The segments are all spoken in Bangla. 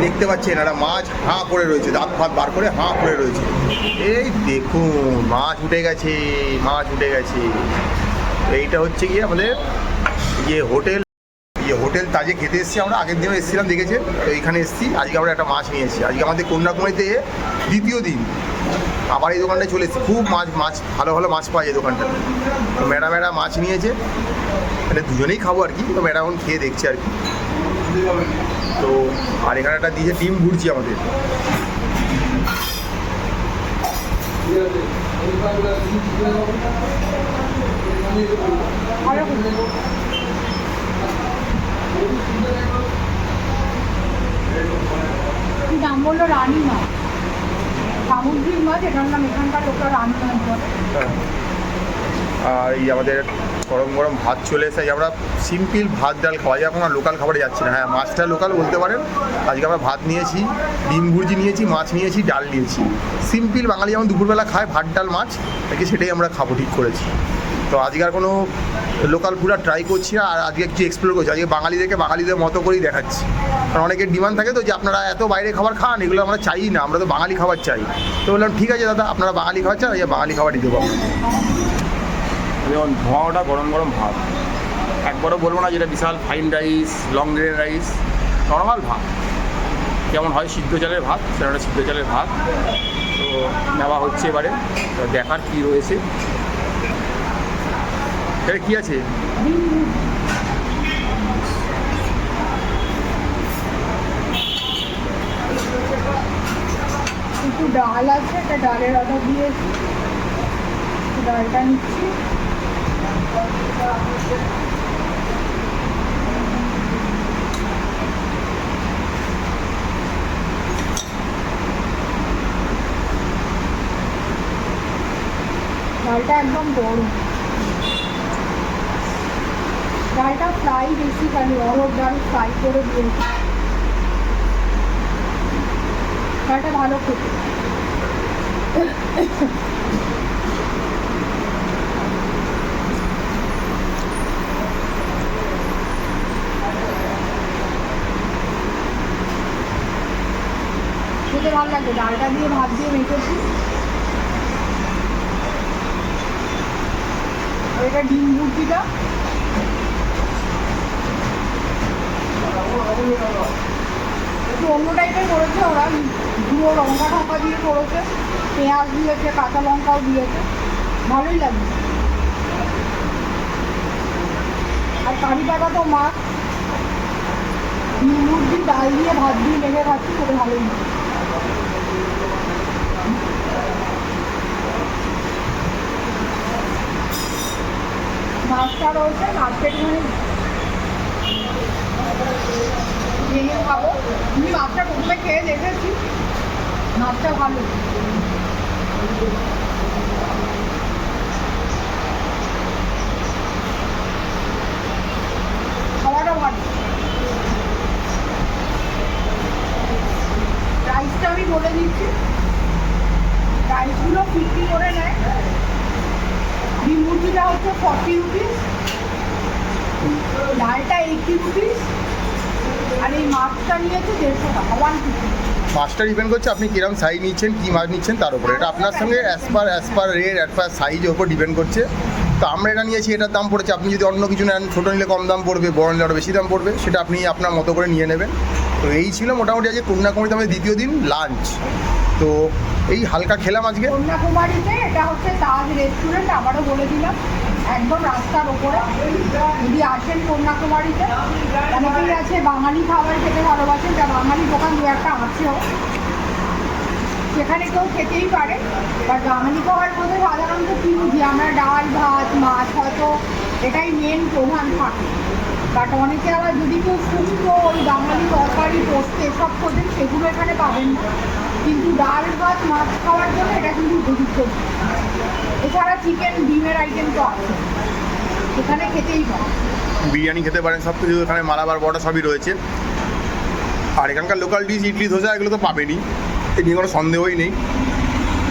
দেখতে পাচ্ছেন একটা মাছ হাঁ করে রয়েছে, দাঁত ফাঁত বার করে হাঁ করে রয়েছে। এই দেখুন মাছ উঠে গেছে, মাছ উঠে গেছে। এইটা হচ্ছে গিয়ে আমাদের হোটেল তাজে খেতে এসেছি আমরা, আগের দিনও এসেছিলাম দেখেছে, এইখানে এসেছি। আজকে আমরা একটা মাছ নিয়ে এসেছি, আজকে আমাদের কন্যাকুমারীতে দ্বিতীয় দিন আবার এই দোকানটায় চলে এসেছি। খুব মাছ ভালো ভালো মাছ পাওয়া যায় দোকানটাতে। তো ম্যাডামেরা মাছ নিয়েছে, মানে দুজনেই খাবো আর কি। তো ম্যাডাম এখন খেয়ে দেখছে আর কি। তো আর এখানে একটা দিয়েছে ডিম ভুর্জি আমাদের। নাম বললো রানী মাছ, সামুদ্রিক মাছ, এটার নাম এখানকার লোকরা রানী মাছ বলে। আর এই আমাদের গরম গরম ভাত চলে এসে, আমরা সিম্পল ভাত ডাল খাওয়া যায়, এখন আর লোকাল খাবারে যাচ্ছি না। হ্যাঁ, মাছটা লোকাল বলতে পারেন। আজকে আমরা ভাত নিয়েছি, ডিম ভুর্জি নিয়েছি, মাছ নিয়েছি, ডাল নিয়েছি। সিম্পল বাঙালি যেমন দুপুরবেলা খায় ভাত ডাল মাছ, নাকি সেটাই আমরা খাবো ঠিক করেছি। তো আজকে আর কোনো লোকাল ফুড আর ট্রাই করছি না, আর আজকে একটু এক্সপ্লোর করছি। আজকে বাঙালিদেরকে বাঙালিদের মতো করেই দেখাচ্ছি, কারণ অনেকের ডিমান্ড থাকে তো যে আপনারা এত বাইরে খাবার খান, এগুলো আমরা চাই না, আমরা তো বাঙালি খাবার চাই। তো বললাম ঠিক আছে দাদা, আপনারা বাঙালি খাবার চান, এই বাঙালি খাবারই দেবো। যেমন ধোঁয়াটা গরম গরম ভাত, একবারও বলবো না যেটা বিশাল fine rice, long grain rice, normal ভাত যেমন হয় সিদ্ধ চালের ভাত, সেটা সিদ্ধ চালের ভাত। তো নেওয়া হচ্ছে এবারে, দেখার কী রয়েছে। এটা কী আছে? একটু ডাল আছে, একটা ডালের অর্ডার দিয়েছি, ডালটা নিচ্ছি। ডালটা একদম গরম, ডালটা ফ্রাই বেশি খালি, অরহর ডাল ফ্রাই করে দিয়েছি। ডালটা ভালো খেতে। খেতে ভালো লাগে, ডালটা দিয়ে ভাত দিয়ে মেখেছি। এটা ডিম ভুর্জিটা একটু অন্য টাইপের করেছে ওরা, গুঁড়ো লঙ্কা ঢাকা দিয়ে করেছে, পেঁয়াজ দিয়েছে, কাঁচা লঙ্কাও দিয়েছে, ভালোই লাগছে। আর কারি পাতা তো মাছ, ডিম ভুর্জি ডাল দিয়ে ভাত দিয়ে মেখে খাচ্ছি, খুবই ভালোই লাগে। মাছটা রয়েছে, মাছটা একটুখানি ভেঙে খাবো। আমি মাছটা প্রথমে খেয়ে দেখেছি, মাছটা ভালো। খাওয়াটা ভালো। রাইসটা আমি বলে দিচ্ছি, রাইসগুলো 50 করে নেয়। ডিম ভুর্জিটা হচ্ছে 40 রুপিস, ডালটা 80 রুপিস, আর এই মাছটা নিয়েছে 150 টাকা, 150। মাছটা ডিপেন্ড করছে আপনি কিরকম সাইজ নিচ্ছেন, কী মাছ নিচ্ছেন তার উপরে। এটা আপনার সঙ্গে as per rate, as per সাইজের উপর ডিপেন্ড করছে। তো আমরা এটা নিয়েছি, এটার দাম পড়েছে। আপনি যদি অন্য কিছু নেন, ছোটো নিলে কম দাম পড়বে, বড় নিলে আরও বেশি দাম পড়বে, সেটা আপনি আপনার মতো করে নিয়ে নেবেন। তো এই ছিল মোটামুটি আজকে কন্যাকুমারীতে আমাদের দ্বিতীয় দিন লাঞ্চ। তো এই হালকা খেলাম আজকে কন্যাকুমারীতে। এটা হচ্ছে তাজ রেস্টুরেন্ট, আবারও বলে দিলাম, একদম রাস্তার ওপরে। যদি আসেন কন্যাকুমারীতে, অনেকেই আছে বাঙালি খাবার খেতে ভালোবাসেন, যা বাঙালি দোকান দু একটা আছেও, সেখানে কেউ খেতেই পারে। বাট বাঙালি খাবার মধ্যে সাধারণত কী বুঝি আমরা, ডাল ভাত মাছ, হয়তো এটাই মেন প্রধান থাকে। বাট অনেকে আবার যদি কেউ শুক্তো, ওই বাঙালি তরকারি পোস্ত এসব খোঁজেন, সেগুলো এখানে পাবেন না। কিন্তু ডাল ভাত মাছ খাওয়ার জন্য এটা কিন্তু উপযুক্ত। এছাড়া চিকেন ডিমের আইটেম তো আছে, এখানে খেতেই পারে। বিরিয়ানি খেতে পারেন, সব কিছু এখানে মালাবার বড়া সবই রয়েছে। আর এখানকার লোকাল ডিশ ইডলি ধোসা এগুলো তো পাবেনই, এই নিয়ে কোনো সন্দেহই নেই।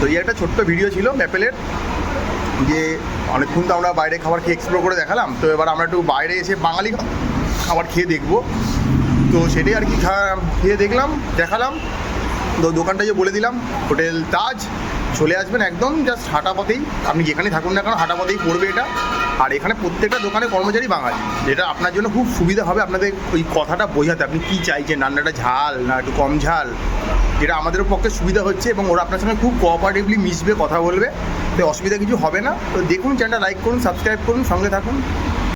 তো এই একটা ছোট্ট ভিডিও ছিল ম্যাপেলের, যে অনেকক্ষণ তো আমরা বাইরে খাবার খেয়ে এক্সপ্লোর করে দেখালাম, তো এবার আমরা একটু বাইরে এসে বাঙালি খাবার খেয়ে দেখবো। তো সেটাই আর কি খেয়ে দেখলাম, দেখালাম। তো দোকানটা যে বলে দিলাম, হোটেল তাজ, চলে আসবেন একদম জাস্ট হাঁটা পথেই, আপনি যেখানে থাকুন না কেন হাঁটা পথেই পড়বে এটা। আর এখানে প্রত্যেকটা দোকানে কর্মচারী বাঙালি, যেটা আপনার জন্য খুব সুবিধা হবে আপনাদের ওই কথাটা বোঝাতে, আপনি কী চাইছেন, রান্নাটা ঝাল না একটু কম ঝাল, যেটা আমাদের পক্ষে সুবিধা হচ্ছে। এবং ওরা আপনার সঙ্গে খুব কোঅপারেটিভলি মিশবে, কথা বলবে, তো অসুবিধা কিছু হবে না। তো দেখুন, চ্যানেলটা লাইক করুন, সাবস্ক্রাইব করুন, সঙ্গে থাকুন।